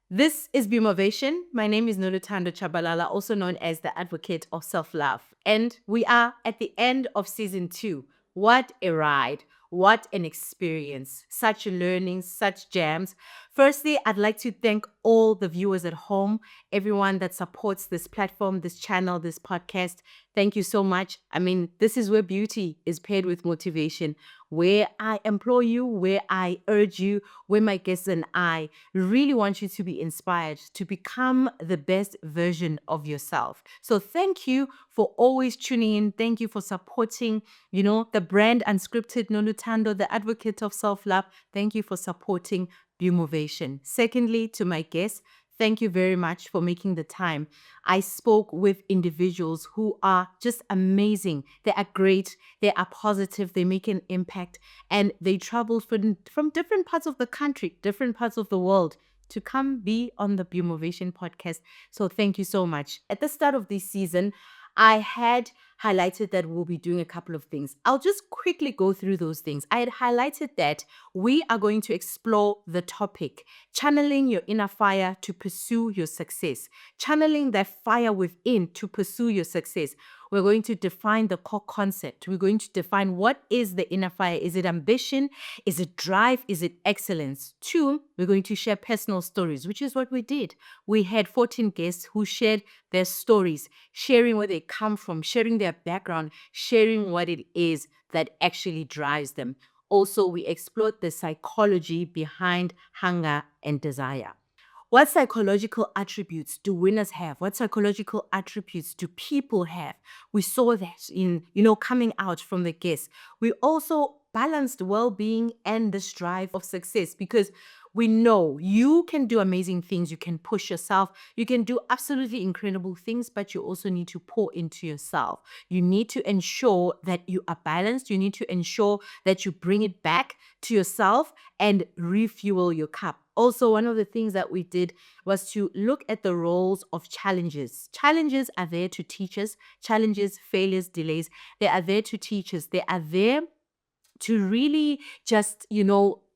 This is Beamovation. My name is Noluthando Tshabalala, also known as the Advocate of Self-Love. And we are at the end of season 2. What a ride. What an experience. Such learnings, such gems. Firstly, I'd like to thank all the viewers at home, everyone that supports this platform, this channel, this podcast. Thank you so much. I mean, this is where beauty is paired with motivation, where I implore you, where I urge you, where my guests and I really want you to be inspired to become the best version of yourself. So thank you for always tuning in. Thank you for supporting, the brand Unscripted Noluthando, the advocate of self-love. Thank you for supporting Beamovation. Secondly, to my guests, thank you very much for making the time. I spoke with individuals who are just amazing. They are great. They are positive. They make an impact. And they travel from different parts of the country, different parts of the world to come be on the Beamovation podcast. So thank you so much. At the start of this season, I had highlighted that we'll be doing a couple of things. I'll just quickly go through those things. I had highlighted that we are going to explore the topic, channeling your inner fire to pursue your success, channeling that fire within to pursue your success. We're going to define the core concept. We're going to define what is the inner fire. Is it ambition? Is it drive? Is it excellence? 2, we're going to share personal stories, which is what we did. We had 14 guests who shared their stories, sharing where they come from, sharing their background, sharing what it is that actually drives them. Also, we explored the psychology behind hunger and desire. What psychological attributes do winners have? What psychological attributes do people have? We saw that in, coming out from the guests. We also balanced well-being and the strive of success, because we know you can do amazing things. You can push yourself. You can do absolutely incredible things, but you also need to pour into yourself. You need to ensure that you are balanced. You need to ensure that you bring it back to yourself and refuel your cup. Also, one of the things that we did was to look at the roles of challenges. Challenges are there to teach us. Challenges, failures, delays, they are there to teach us. They are there to really just,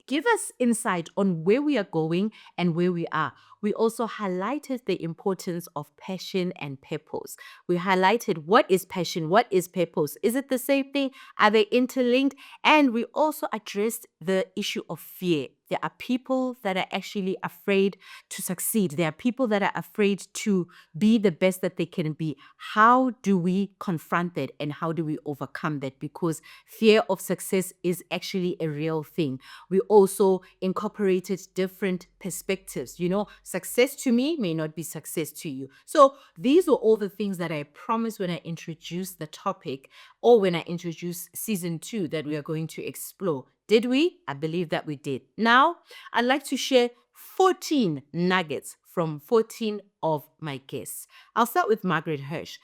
give us insight on where we are going and where we are. We also highlighted the importance of passion and purpose. We highlighted what is passion, what is purpose. Is it the same thing? Are they interlinked? And we also addressed the issue of fear. There are people that are actually afraid to succeed. There are people that are afraid to be the best that they can be. How do we confront that and how do we overcome that? Because fear of success is actually a real thing. We also incorporated different perspectives. Success to me may not be success to you. So these were all the things that I promised when I introduced the topic, or when I introduced season 2, that we are going to explore. Did we? I believe that we did. Now, I'd like to share 14 nuggets from 14 of my guests. I'll start with Margaret Hirsch.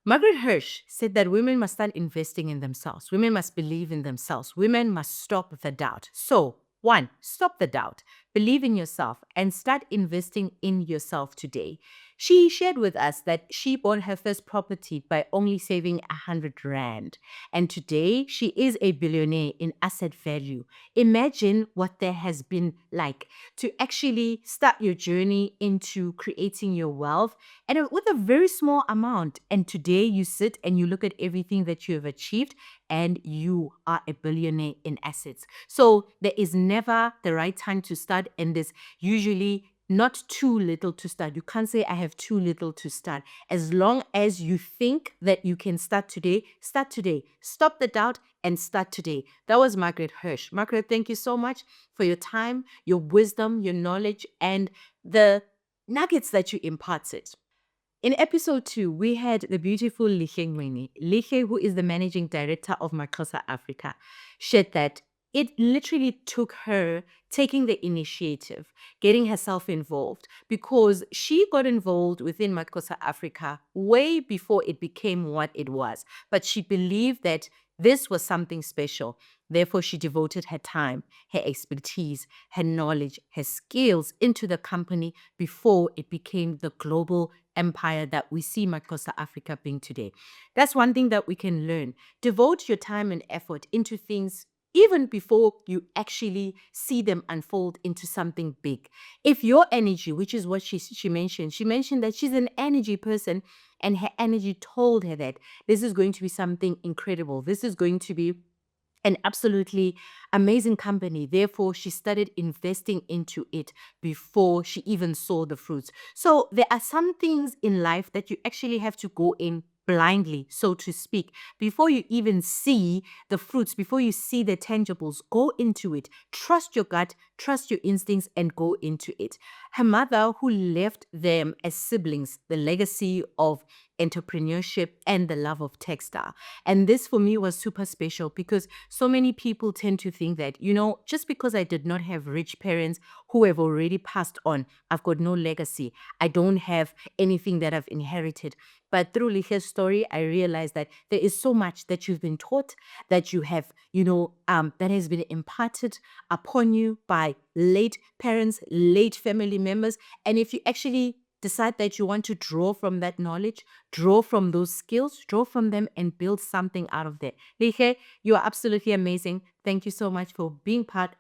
Margaret Hirsch said that women must start investing in themselves. Women must believe in themselves. Women must stop the doubt. So, 1, stop the doubt. Believe in yourself and start investing in yourself today. She shared with us that she bought her first property by only saving 100 Rand. And today she is a billionaire in asset value. Imagine what that has been like to actually start your journey into creating your wealth and with a very small amount. And today you sit and you look at everything that you have achieved and you are a billionaire in assets. So there is never the right time to start, and there's usually not too little to start. You can't say I have too little to start. As long as you think that you can start today, start today. Stop the doubt and start today. That was Margaret Hirsch. Margaret, thank you so much for your time, your wisdom, your knowledge, and the nuggets that you imparted. In episode 2, we had the beautiful Lihle Nqini. Lihle, who is the managing director of Maxhosa Africa, shared that it literally took her taking the initiative, getting herself involved, because she got involved within Maxhosa Africa way before it became what it was. But she believed that this was something special. Therefore, she devoted her time, her expertise, her knowledge, her skills into the company before it became the global empire that we see Maxhosa Africa being today. That's one thing that we can learn. Devote your time and effort into things even before you actually see them unfold into something big. If your energy, which is what she mentioned that she's an energy person, and her energy told her that this is going to be something incredible. This is going to be an absolutely amazing company. Therefore, she started investing into it before she even saw the fruits. So there are some things in life that you actually have to go in blindly, so to speak, before you even see the fruits, before you see the tangibles. Go into it. Trust your gut, trust your instincts, and go into it. Her mother, who left them as siblings, the legacy of entrepreneurship and the love of textile. And this for me was super special because so many people tend to think that, just because I did not have rich parents who have already passed on, I've got no legacy. I don't have anything that I've inherited. But through Lihle's story, I realized that there is so much that you've been taught, that you have, that has been imparted upon you by late parents, late family members. And if you actually decide that you want to draw from that knowledge, draw from those skills, draw from them, and build something out of that. Lihle, you are absolutely amazing. Thank you so much for being part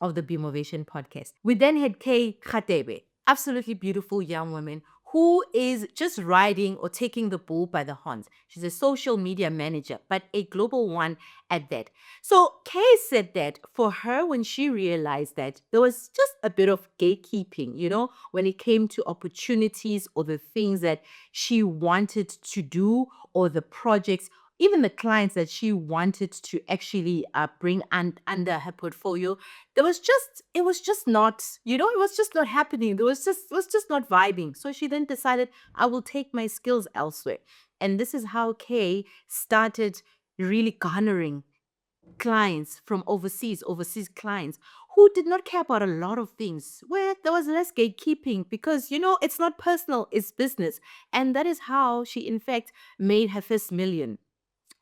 of the Beamovation podcast. We then had Kay Radebe, absolutely beautiful young woman who is just riding or taking the bull by the horns. She's a social media manager, but a global one at that. So Kay said that for her, when she realized that there was just a bit of gatekeeping, when it came to opportunities or the things that she wanted to do or the projects, even the clients that she wanted to actually bring under her portfolio, it was just not, it was just not happening. It was just not vibing. So she then decided, I will take my skills elsewhere. And this is how Kay started really garnering clients from overseas clients who did not care about a lot of things, where there was less gatekeeping because, it's not personal, it's business. And that is how she, in fact, made her first million.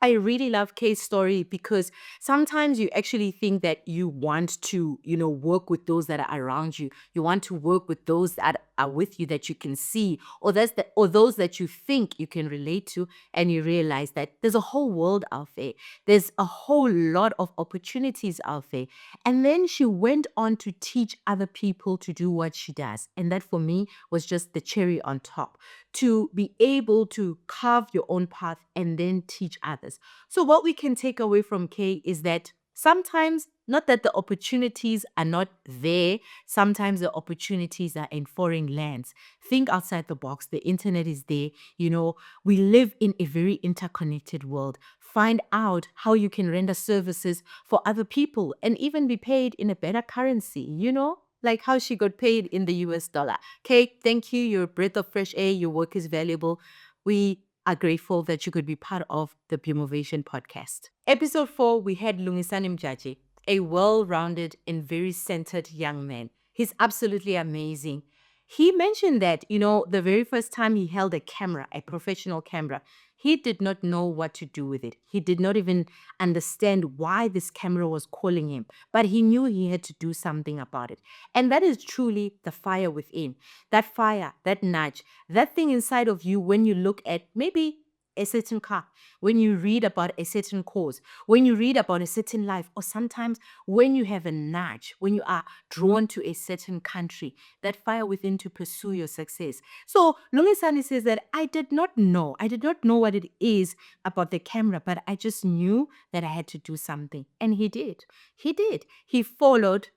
I really love Kay's story because sometimes you actually think that you want to, work with those that are around you. You want to work with those that are with you that you can see, or those that you think you can relate to, and you realize that there's a whole world out there. There's a whole lot of opportunities out there. And then she went on to teach other people to do what she does. And that for me was just the cherry on top, to be able to carve your own path and then teach others. So what we can take away from Kay is that sometimes, not that the opportunities are not there, sometimes the opportunities are in foreign lands. Think outside the box. The internet is there. We live in a very interconnected world. Find out how you can render services for other people and even be paid in a better currency, like how she got paid in the US dollar. Kay, thank you. You're a breath of fresh air. Your work is valuable. We are grateful that you could be part of the Beamovation podcast. Episode 4, we had Lungisani Mjaji, a well-rounded and very centered young man. He's absolutely amazing. He mentioned that, the very first time he held a camera, a professional camera, he did not know what to do with it. He did not even understand why this camera was calling him, but he knew he had to do something about it. And that is truly the fire within. That fire, that nudge, that thing inside of you when you look at maybe a certain car, when you read about a certain cause, when you read about a certain life, or sometimes when you have a nudge, when you are drawn to a certain country, that fire within to pursue your success. So Lungisani says that I did not know what it is about the camera, but I just knew that I had to do something. And he did. He followed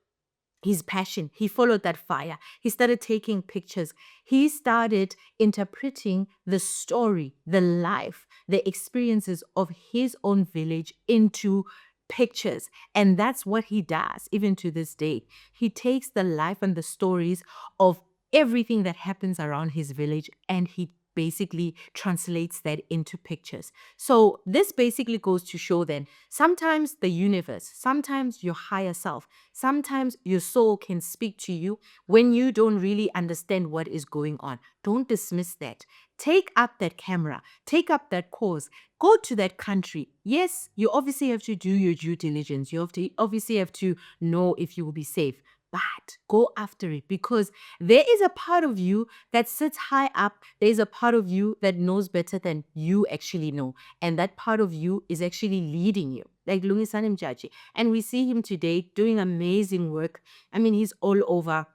his passion. He followed that fire. He started taking pictures. He started interpreting the story, the life, the experiences of his own village into pictures. And that's what he does even to this day. He takes the life and the stories of everything that happens around his village and he basically translates that into pictures. So this basically goes to show then sometimes the universe, sometimes your higher self, sometimes your soul can speak to you when you don't really understand what is going on. Don't dismiss that. Take up that camera, take up that cause, go to that country. Yes, you obviously have to do your due diligence. You obviously have to know if you will be safe. But go after it, because there is a part of you that sits high up. There's a part of you that knows better than you actually know. And that part of you is actually leading you, like Lungisani Mjaji. And we see him today doing amazing work. I mean, he's all over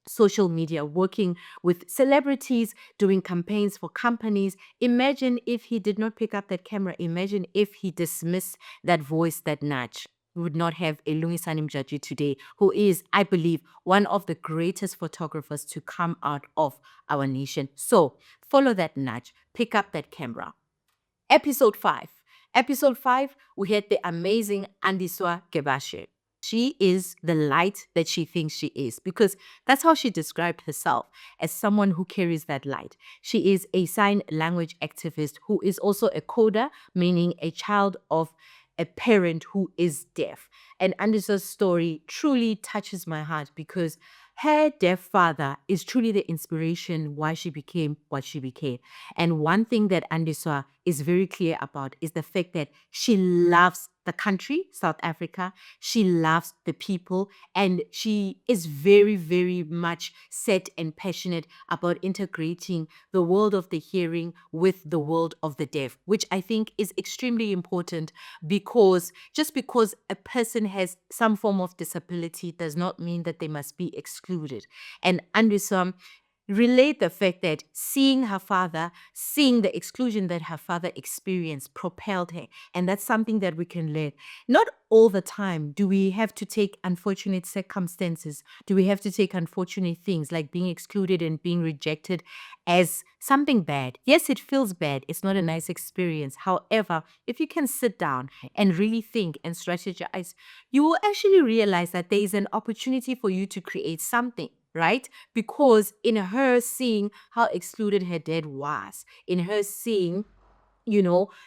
social media, working with celebrities, doing campaigns for companies. Imagine if he did not pick up that camera. Imagine if he dismissed that voice, that nudge. We would not have a Lungisani Mjaji today, who is, I believe, one of the greatest photographers to come out of our nation. So follow that nudge, pick up that camera. Episode 5. Episode 5, we had the amazing Andiswa Gebashe. She is the light that she thinks she is, because that's how she described herself, as someone who carries that light. She is a sign language activist who is also a coder, meaning a child of a parent who is deaf. And Andiswa's story truly touches my heart, because her deaf father is truly the inspiration why she became what she became. And one thing that Andiswa is very clear about is the fact that she loves the country, South Africa. She loves the people, and she is very, very much set and passionate about integrating the world of the hearing with the world of the deaf, which I think is extremely important, because just because a person has some form of disability does not mean that they must be excluded. And Andiswa relate the fact that seeing her father, seeing the exclusion that her father experienced propelled her. And that's something that we can learn. Not all the time do we have to take unfortunate circumstances, do we have to take unfortunate things like being excluded and being rejected as something bad. Yes, it feels bad. It's not a nice experience. However, if you can sit down and really think and strategize, you will actually realize that there is an opportunity for you to create something, right? Because in her seeing how excluded her dad was, in her seeing,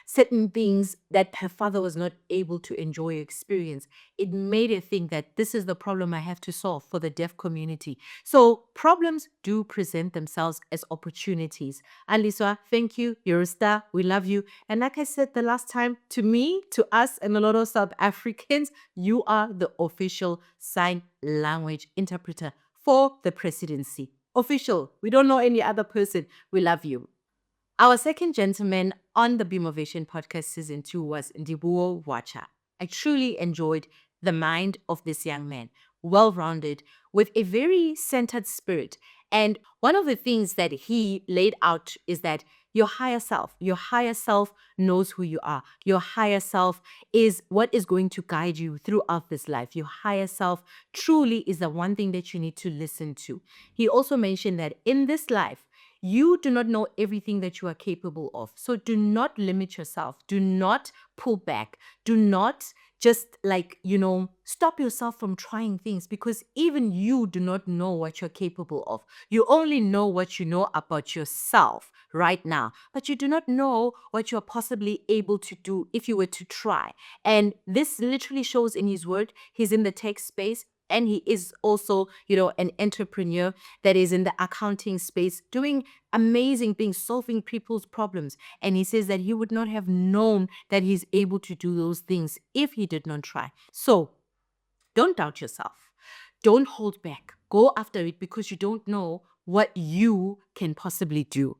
certain things that her father was not able to enjoy or experience, it made her think that this is the problem I have to solve for the deaf community. So problems do present themselves as opportunities. Andiswa, thank you. You're a star. We love you. And like I said the last time, to me, to us, and a lot of South Africans, you are the official sign language interpreter for the presidency. Official. We don't know any other person. We love you. Our second gentleman on the Beam of Vision podcast season 2 was Ndivhuo Vhuatsa. I truly enjoyed the mind of this young man, well-rounded, with a very centered spirit. And one of the things that he laid out is that your higher self knows who you are. Your higher self is what is going to guide you throughout this life. Your higher self truly is the one thing that you need to listen to. He also mentioned that in this life, you do not know everything that you are capable of. So do not limit yourself. Do not pull back. Do not just stop yourself from trying things, because even you do not know what you're capable of. You only know what you know about yourself right now, but you do not know what you're possibly able to do if you were to try. And this literally shows in his word. He's in the tech space. And he is also, an entrepreneur that is in the accounting space, doing amazing things, solving people's problems. And he says that he would not have known that he's able to do those things if he did not try. So don't doubt yourself. Don't hold back. Go after it, because you don't know what you can possibly do.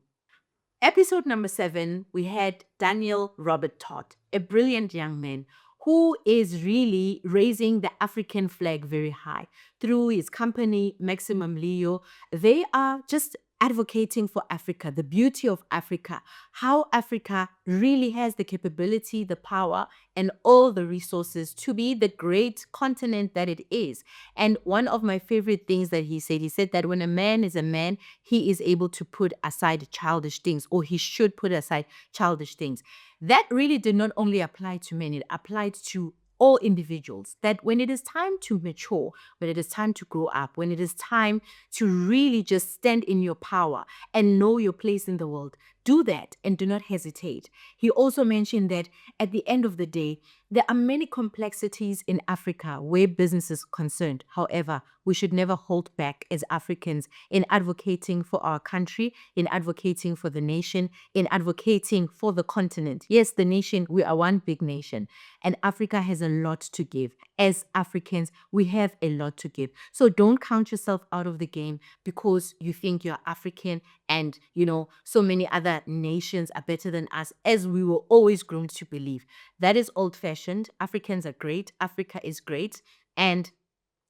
Episode number 7, we had Daniel Robert Todd, a brilliant young man who is really raising the African flag very high. Through his company, Maximum Leo, they are just advocating for Africa, the beauty of Africa, how Africa really has the capability, the power, and all the resources to be the great continent that it is. And one of my favorite things that he said that when a man is a man, he is able to put aside childish things, or he should put aside childish things. That really did not only apply to men, it applied to all individuals, that when it is time to mature, when it is time to grow up, when it is time to really just stand in your power and know your place in the world, do that and do not hesitate. He also mentioned that at the end of the day, there are many complexities in Africa where business is concerned. However, we should never hold back as Africans in advocating for our country, in advocating for the nation, in advocating for the continent. Yes, the nation, we are one big nation, and Africa has a lot to give. as Africans, we have a lot to give. So don't count yourself out of the game because you think you're African and, so many other nations are better than us, as we were always grown to believe. That is old-fashioned. Africans are great. Africa is great. And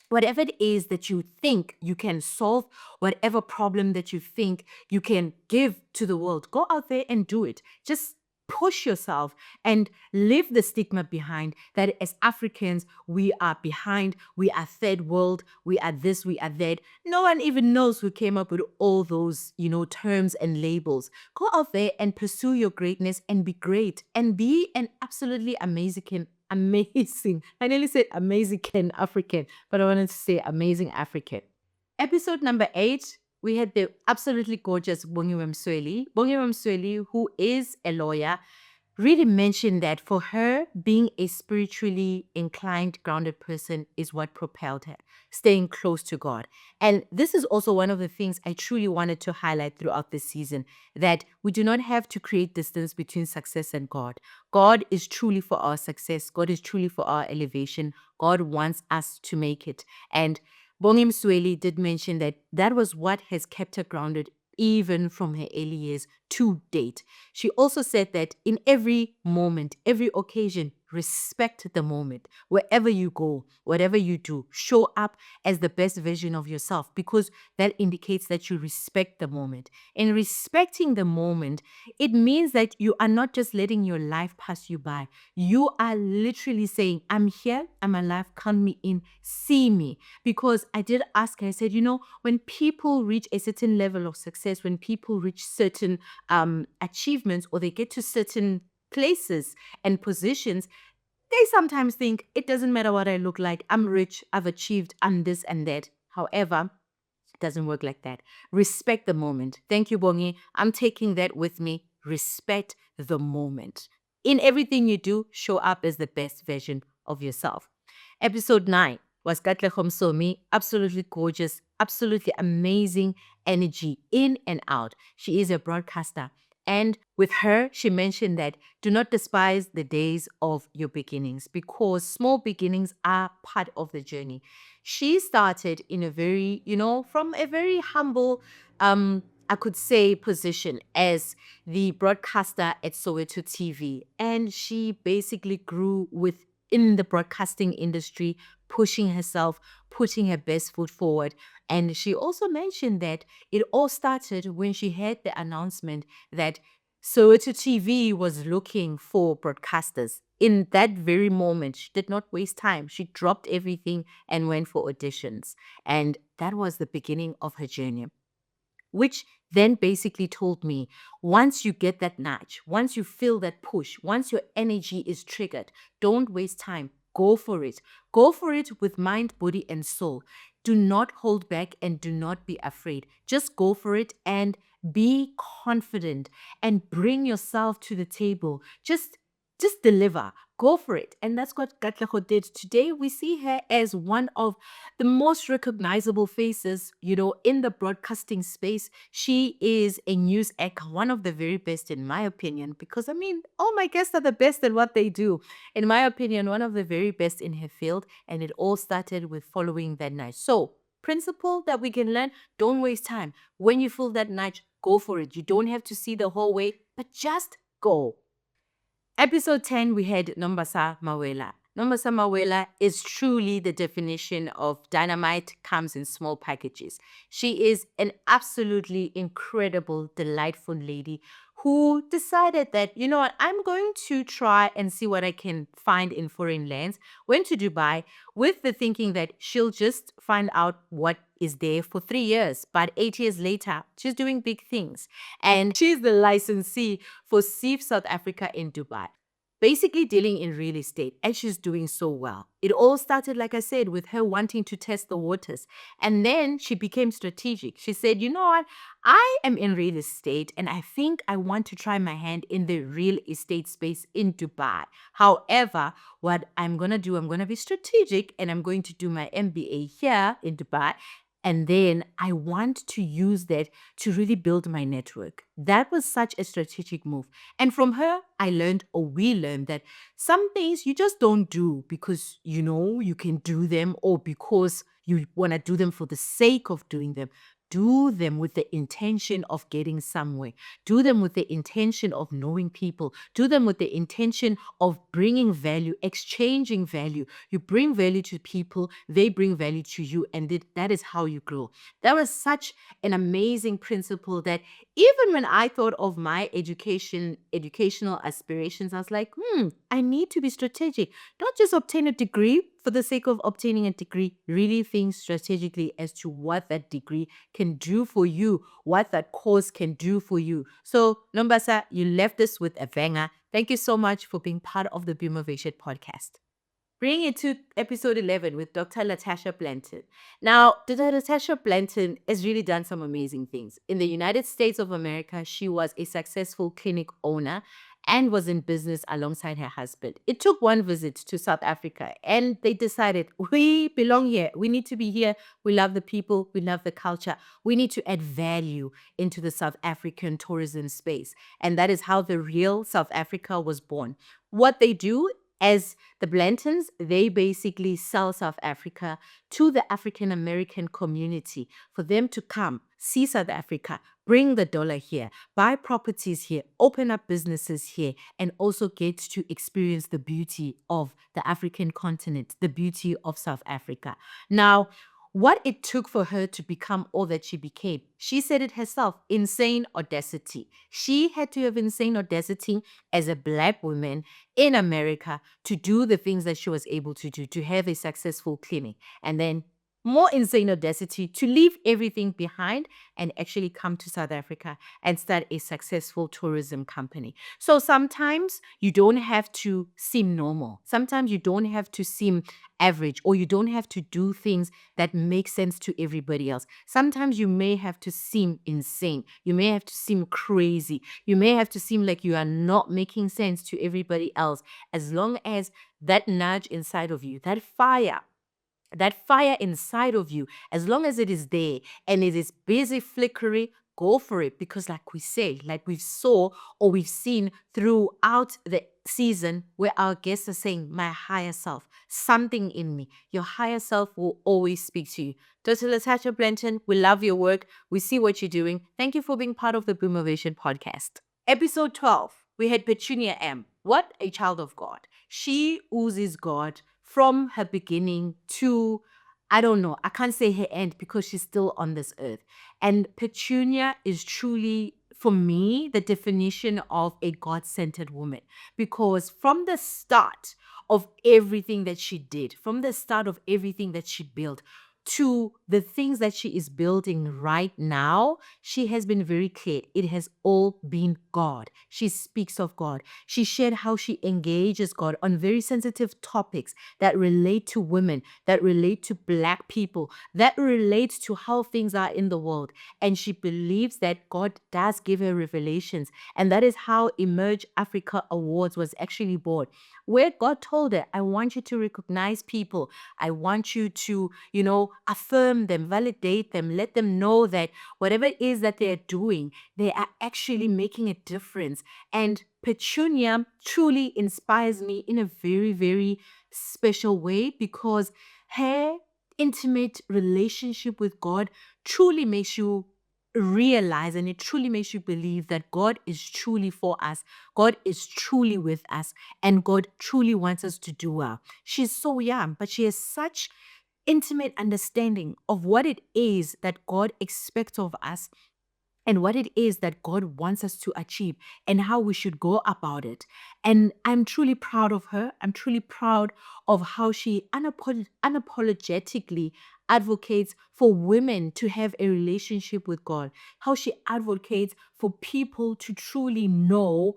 whatever it is that you think you can solve, whatever problem that you think you can give to the world, go out there and do it. Just push yourself and leave the stigma behind that as Africans, we are behind, we are third world, we are this, we are that. No one even knows who came up with all those, terms and labels. Go out there and pursue your greatness and be great and be an absolutely amazing. I nearly said amazing African, but I wanted to say amazing African. Episode number 8, we had the absolutely gorgeous Bongiwe Msweli. Bongiwe Msweli, who is a lawyer, really mentioned that for her, being a spiritually inclined, grounded person is what propelled her, staying close to God. And this is also one of the things I truly wanted to highlight throughout this season, that we do not have to create distance between success and God. God is truly for our success. God is truly for our elevation. God wants us to make it. And Bongi Msweli did mention that that was what has kept her grounded even from her early years to date. She also said that in every moment, every occasion, respect the moment. Wherever you go, whatever you do, show up as the best version of yourself, because that indicates that you respect the moment. In respecting the moment, it means that you are not just letting your life pass you by. You are literally saying, I'm here, I'm alive, count me in, see me. Because I did ask her, I said, when people reach a certain level of success, when people reach certain achievements, or they get to certain places and positions, they sometimes think it doesn't matter what I look like. I'm rich, I've achieved, I'm this and that. However, it doesn't work like that. Respect the moment. Thank you, Bongi. I'm taking that with me. Respect the moment. In everything you do, show up as the best version of yourself. Episode 9 was Katlego Msomi. Absolutely gorgeous, absolutely amazing energy in and out. She is a broadcaster. And with her, she mentioned that do not despise the days of your beginnings, because small beginnings are part of the journey. She started in a very, from a very humble, I could say, position as the broadcaster at Soweto TV. And she basically grew within the broadcasting industry, pushing herself, putting her best foot forward. And she also mentioned that it all started when she heard the announcement that Soweto TV was looking for broadcasters. In that very moment, she did not waste time. She dropped everything and went for auditions. And that was the beginning of her journey, which then basically told me, once you get that nudge, once you feel that push, once your energy is triggered, don't waste time. Go for it. Go for it with mind, body, and soul. Do not hold back and do not be afraid. Just go for it and be confident and bring yourself to the table. Just deliver. Go for it. And that's what Katlego did. Today, we see her as one of the most recognizable faces, in the broadcasting space. She is a news anchor, one of the very best, in my opinion, because all my guests are the best at what they do. In my opinion, one of the very best in her field. And it all started with following that nudge. So, principle that we can learn: don't waste time. When you feel that nudge, go for it. You don't have to see the whole way, but just go. Episode 10, we had Nombasa Mawela. Nombasa Mawela is truly the definition of dynamite comes in small packages. She is an absolutely incredible, delightful lady who decided that, you know what, I'm going to try and see what I can find in foreign lands. Went to Dubai with the thinking that she'll just find out what is there for 3 years. But 8 years later, she's doing big things. And she's the licensee for SIF South Africa in Dubai, basically dealing in real estate, and she's doing so well. It all started, like I said, with her wanting to test the waters. And then she became strategic. She said, you know what? I am in real estate and I think I want to try my hand in the real estate space in Dubai. However, what I'm going to do, I'm going to be strategic and I'm going to do my MBA here in Dubai. And then I want to use that to really build my network. That was such a strategic move. And from her, I learned, or we learned, that some things you just don't do because you know you can do them or because you want to do them for the sake of doing them. Do them with the intention of getting somewhere. Do them with the intention of knowing people. Do them with the intention of bringing value, exchanging value. You bring value to people, they bring value to you, and that is how you grow. That was such an amazing principle that even when I thought of my educational aspirations, I was like, I need to be strategic. Don't just obtain a degree for the sake of obtaining a degree. Really think strategically as to what that degree can do for you, what that course can do for you. So, Nombasa, you left us with a banger. Thank you so much for being part of the Beam of Asia podcast. Bring it to episode 11 with Dr. Latasha Blanton. Now, Dr. Latasha Blanton has really done some amazing things. In the United States of America, she was a successful clinic owner and was in business alongside her husband. It took one visit to South Africa and they decided, we belong here. We need to be here. We love the people. We love the culture. We need to add value into the South African tourism space. And that is how the real South Africa was born. What they do as the Blantons, they basically sell South Africa to the African American community for them to come, see South Africa, bring the dollar here, buy properties here, open up businesses here, and also get to experience the beauty of the African continent, the beauty of South Africa. Now, what it took for her to become all that she became, she said it herself, insane audacity. She had to have insane audacity as a Black woman in America to do the things that she was able to do, to have a successful clinic. And then more insane audacity to leave everything behind and actually come to South Africa and start a successful tourism company. So sometimes you don't have to seem normal. Sometimes you don't have to seem average, or you don't have to do things that make sense to everybody else. Sometimes you may have to seem insane. You may have to seem crazy. You may have to seem like you are not making sense to everybody else, as long as that nudge inside of you, that fire inside of you, as long as it is there and it is busy flickering, go for it. Because like we say, like we've saw or we've seen throughout the season, where our guests are saying, my higher self, something in me, your higher self will always speak to you. Dr. Latasha Blanton, we love your work. We see what you're doing. Thank you for being part of the Boom Ovation podcast. Episode 12, we had Petunia M. What a child of God. She oozes God from her beginning to, I don't know, I can't say her end because she's still on this earth. And Petunia is truly, for me, the definition of a God-centered woman. Because from the start of everything that she did, from the start of everything that she built, to the things that she is building right now, she has been very clear. It has all been God. She speaks of God. She shared how she engages God on very sensitive topics that relate to women, that relate to Black people, that relate to how things are in the world. And she believes that God does give her revelations. And that is how Emerge Africa Awards was actually born, where God told her, I want you to recognize people. I want you to, affirm them, validate them, let them know that whatever it is that they're doing, they are actually making a difference. And Petunia truly inspires me in a very, very special way, because her intimate relationship with God truly makes you realize, and it truly makes you believe, that God is truly for us, God is truly with us, and God truly wants us to do well. She's so young, but she has such intimate understanding of what it is that God expects of us and what it is that God wants us to achieve and how we should go about it. And I'm truly proud of her. I'm truly proud of how she unapologetically advocates for women to have a relationship with God, how she advocates for people to truly know,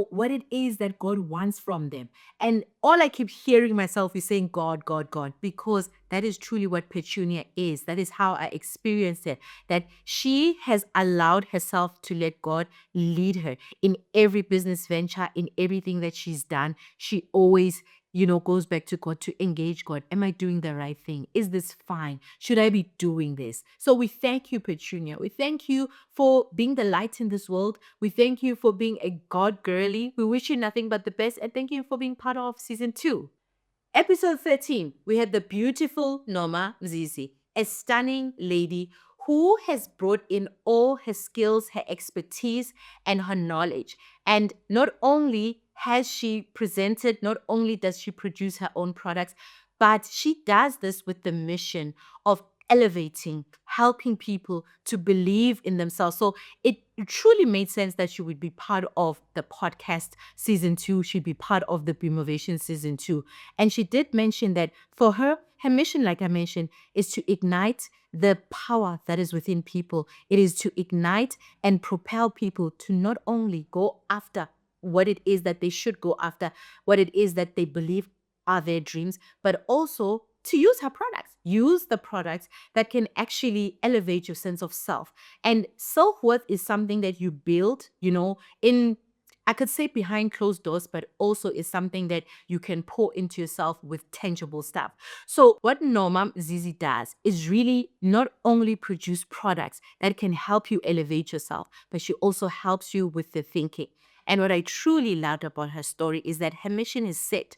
what it is that God wants from them. And all I keep hearing myself is saying, God, God, God, because that is truly what Petunia is. That is how I experienced it, that she has allowed herself to let God lead her in every business venture, in everything that she's done. She always goes back to God, to engage God. Am I doing the right thing? Is this fine? Should I be doing this? So we thank you, Petunia. We thank you for being the light in this world. We thank you for being a God girly. We wish you nothing but the best. And thank you for being part of season 2. Episode 13, we had the beautiful Noma Mzizi, a stunning lady who has brought in all her skills, her expertise, and her knowledge. And not only has she presented, not only does she produce her own products, but she does this with the mission of elevating, helping people to believe in themselves. So it truly made sense that she would be part of the podcast season 2. She'd be part of the Beamovation season 2. And she did mention that for her, her mission, like I mentioned, is to ignite the power that is within people. It is to ignite and propel people to not only go after what it is that they should go after, what it is that they believe are their dreams, but also to use her products. Use the products that can actually elevate your sense of self. And self-worth is something that you build, in, I could say, behind closed doors, but also is something that you can pour into yourself with tangible stuff. So what Noma Zizi does is really not only produce products that can help you elevate yourself, but she also helps you with the thinking. And what I truly loved about her story is that her mission is set.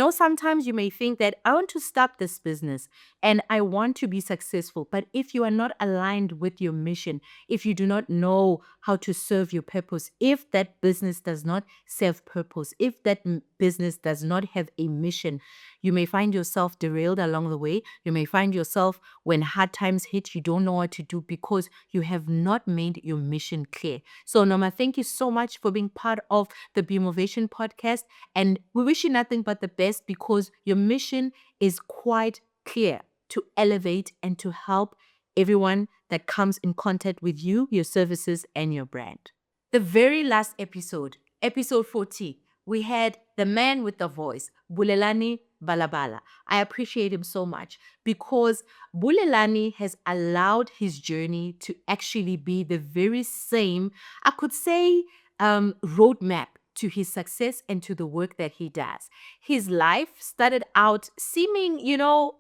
Sometimes you may think that I want to start this business and I want to be successful. But if you are not aligned with your mission, if you do not know how to serve your purpose, if that business does not serve purpose, if that business does not have a mission, you may find yourself derailed along the way. You may find yourself, when hard times hit, you don't know what to do because you have not made your mission clear. So Noma, thank you so much for being part of the Beamovation podcast. And we wish you nothing but the best because your mission is quite clear: to elevate and to help everyone that comes in contact with you, your services, and your brand. The very last episode, episode 40, we had the man with the voice, Bulelani Balabala. I appreciate him so much because Bulelani has allowed his journey to actually be the very same, I could say, roadmap to his success and to the work that he does. His life started out seeming,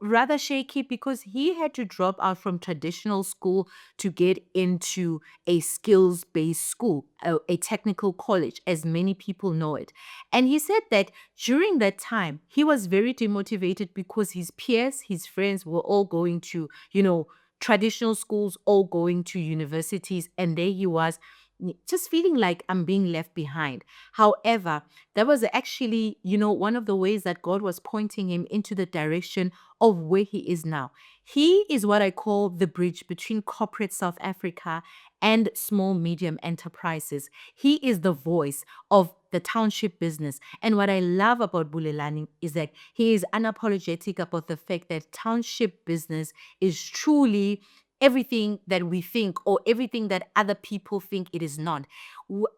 rather shaky because he had to drop out from traditional school to get into a skills-based school, a technical college, as many people know it. And he said that during that time, he was very demotivated because his peers, his friends were all going to, traditional schools, all going to universities, and there he was just feeling like I'm being left behind. However, that was actually, one of the ways that God was pointing him into the direction of where he is now. He is what I call the bridge between corporate South Africa and small, medium enterprises. He is the voice of the township business. And what I love about Bulelani is that he is unapologetic about the fact that township business is truly everything that we think or everything that other people think it is not.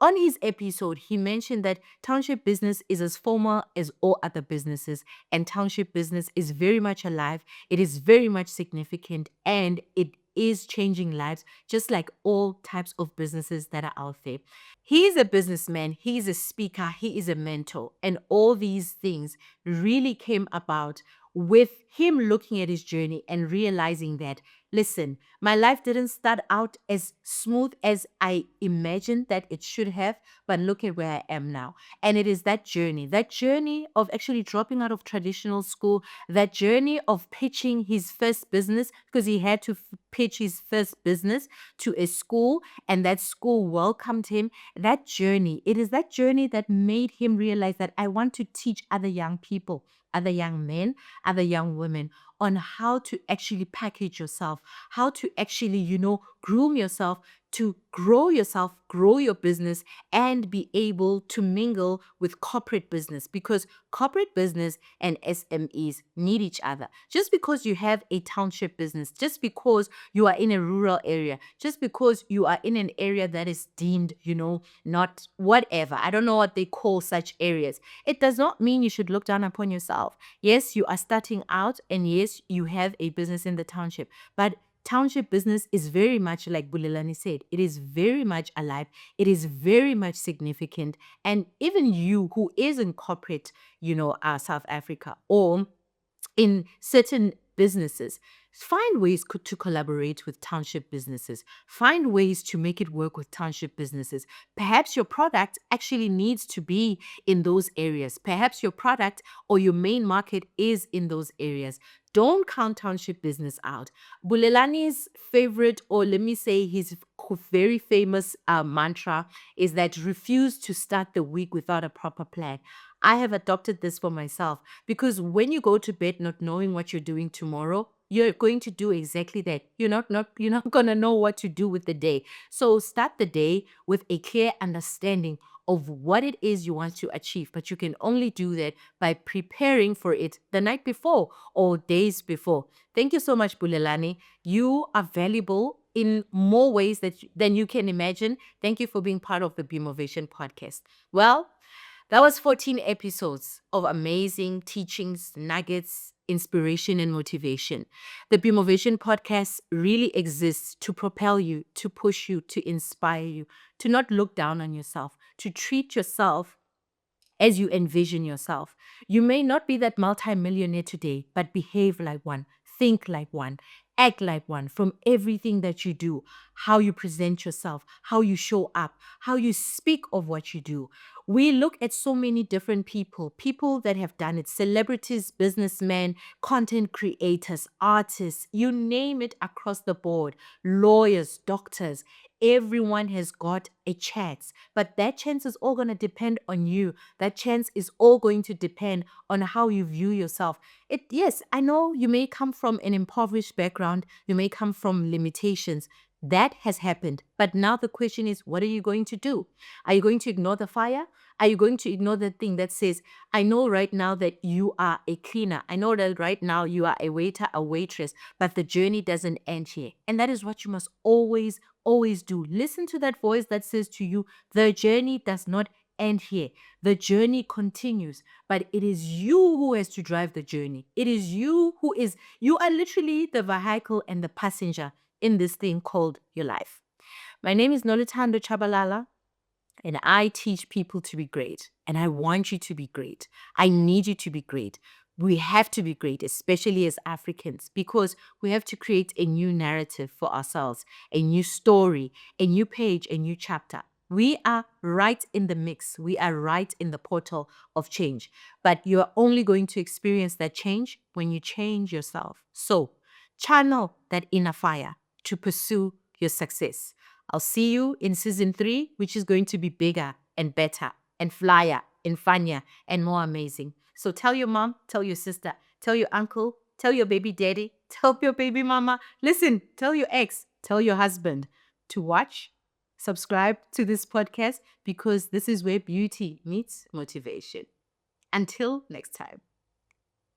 On his episode, he mentioned that township business is as formal as all other businesses, and township business is very much alive. It is very much significant, and it is changing lives just like all types of businesses that are out there. He is a businessman, he is a speaker, he is a mentor, and all these things really came about with him looking at his journey and realizing that, listen, my life didn't start out as smooth as I imagined that it should have, but look at where I am now. And it is that journey of actually dropping out of traditional school, that journey of pitching his first business, because he had to pitch his first business to a school, and that school welcomed him. That journey, it is that journey that made him realize that I want to teach other young people, other young men, other young women on how to actually package yourself, how to actually, groom yourself, to grow yourself, grow your business, and be able to mingle with corporate business, because corporate business and SMEs need each other. Just because you have a township business, just because you are in a rural area, just because you are in an area that is deemed, not whatever, I don't know what they call such areas, it does not mean you should look down upon yourself. Yes, you are starting out, and yes, you have a business in the township, but Township business is very much like Bulelani said. It is very much alive. It is very much significant. And even you who is in corporate, South Africa or in certain businesses, find ways to collaborate with township businesses. Find ways to make it work with township businesses. Perhaps your product actually needs to be in those areas. Perhaps your product or your main market is in those areas. Don't count township business out. Bulelani's favorite, or let me say his very famous mantra is that refuse to start the week without a proper plan. I have adopted this for myself because when you go to bed not knowing what you're doing tomorrow, you're going to do exactly that. You're not gonna know what to do with the day. So start the day with a clear understanding of what it is you want to achieve. But you can only do that by preparing for it the night before or days before. Thank you so much, Bulelani. You are valuable in more ways than you can imagine. Thank you for being part of the Beamovation podcast. Well, that was 14 episodes of amazing teachings, nuggets, inspiration, and motivation. The Beamovation podcast really exists to propel you, to push you, to inspire you, to not look down on yourself, to treat yourself as you envision yourself. You may not be that multimillionaire today, but behave like one, think like one, act like one from everything that you do, how you present yourself, how you show up, how you speak of what you do. We look at so many different people that have done it, celebrities, businessmen, content creators, artists, you name it across the board, lawyers, doctors. Everyone has got a chance, but that chance is all going to depend on you. That chance is all going to depend on how you view yourself. Yes, I know you may come from an impoverished background, you may come from limitations. That has happened. But now the question is, what are you going to do? Are you going to ignore the fire? Are you going to ignore the thing that says, I know right now that you are a cleaner. I know that right now you are a waiter, a waitress, but the journey doesn't end here. And that is what you must always do. Listen to that voice that says to you, the journey does not end here. The journey continues, but it is you who has to drive the journey. It is you you are literally the vehicle and the passenger in this thing called your life. My name is Noluthando Tshabalala, and I teach people to be great. And I want you to be great. I need you to be great. We have to be great, especially as Africans, because we have to create a new narrative for ourselves, a new story, a new page, a new chapter. We are right in the mix. We are right in the portal of change. But you are only going to experience that change when you change yourself. So channel that inner fire to pursue your success. I'll see you in season 3, which is going to be bigger and better and flyer and funnier and more amazing. So tell your mom, tell your sister, tell your uncle, tell your baby daddy, tell your baby mama. Listen, tell your ex, tell your husband to watch, subscribe to this podcast, because this is where beauty meets motivation. Until next time.